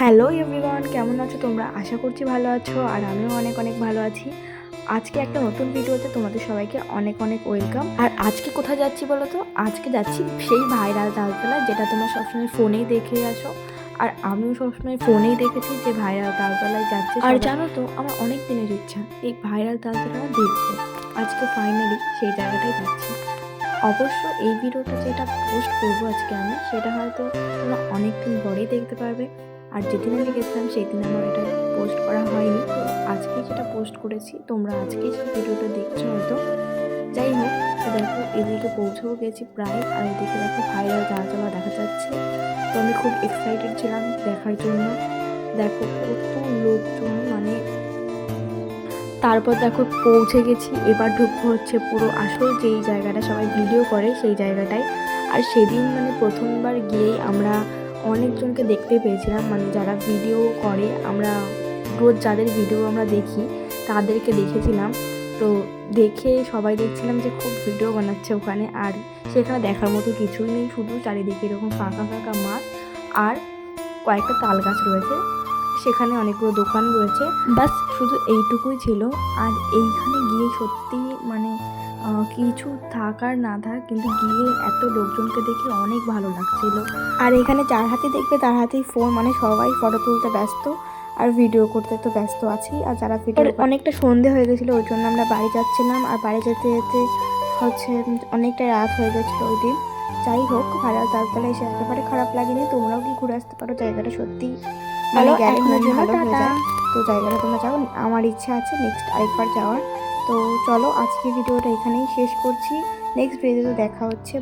Hello everyone, কেমন আছো তোমরা? আশা করছি ভালো আছো আর আমিও অনেক অনেক ভালো আছি। আজকে একটা নতুন ভিডিওতে তোমাদের সবাইকে অনেক অনেক ওয়েলকাম। আর আজকে কোথায় যাচ্ছি বলো তো? আজকে যাচ্ছি সেই ভাইরাল তালতলা, যেটা তোমরা সবসময় ফোনেই দেখে আসো। আর আমিও সবসময় ফোনেই দেখেছি যে ভাইরাল তালতলায় যাচ্ছে। আর জানো তো, আমার অনেক দিনের ইচ্ছা এই ভাইরাল তালতলা দেখতে। আজকে ফাইনালি সেই জায়গাটাই যাচ্ছি। অবশ্য এই ভিডিওটা যেটা পোস্ট করবো আজকে আমি, সেটা হয়তো তোমরা অনেক দিন পরেই দেখতে পারবে। আর যেদিন আমি গেছিলাম সেই দিন আমার এটা পোস্ট করা হয়নি, তো আজকে যেটা পোস্ট করেছি তোমরা আজকেই সেই ভিডিওটা দেখছো হয়তো। যাই হোক, তো দেখো এদিকে পৌঁছেও গেছি প্রায়, আর এদিকে দেখো ভাইরাল তালতলা দেখা যাচ্ছে। তো আমি খুব এক্সাইটেড ছিলাম দেখার জন্য। দেখো কত লোকজন, মানে তারপর দেখো পৌঁছে গেছি। এবার ঢুকবো হচ্ছে পুরো আসল যেই জায়গাটা সবাই ভিডিও করে সেই জায়গাটায়। আর সেদিন মানে প্রথমবার গিয়েই আমরা অনেকজনকে দেখতে পেয়েছিলাম, মানে যারা ভিডিও করে, আমরা রোজ যাদের ভিডিও আমরা দেখি তাদেরকে দেখেছিলাম। তো দেখে সবাই দেখছিলাম যে খুব ভিডিও বানাচ্ছে ওখানে। আর সেখানে দেখার মতো কিছুই নেই, শুধু চারিদিকে এরকম ফাঁকা ফাঁকা মাঠ আর কয়েকটা তাল গাছ রয়েছে। সেখানে অনেকগুলো দোকান রয়েছে, বাস শুধু এইটুকুই ছিল। আর এইখানে গিয়ে সত্যি মানে কিছু থাক আর না থাক, কিন্তু গিয়ে এত লোকজনকে দেখে অনেক ভালো লাগছিল। আর এখানে যার হাতে দেখবে তার হাতেই ফোন, মানে সবাই ফটো তুলতে ব্যস্ত আর ভিডিও করতে তো ব্যস্ত আছি। আর যারা ভিডিও, অনেকটা সন্ধে হয়ে গেছিলো, ওই জন্য আমরা বাড়ি যাচ্ছিলাম। আর বাড়ি যেতে যেতে হচ্ছে অনেকটা রাত হয়ে গেছিলো ওই দিন। যাই হোক, ভাইরাল তালতলা এসে একেবারে খারাপ লাগেনি। তোমরাও কি ঘুরে আসতে পারো, জায়গাটা সত্যি মানে গেলে মন ভালো হয়ে যায়। তো জায়গাটা তোমরা যাও, আমার ইচ্ছা আছে নেক্সট আরেকবার যাওয়ার। তো চলো আজকে ভিডিওটা এখানেই শেষ করছি, নেক্সট ভিডিওতে দেখা হচ্ছে।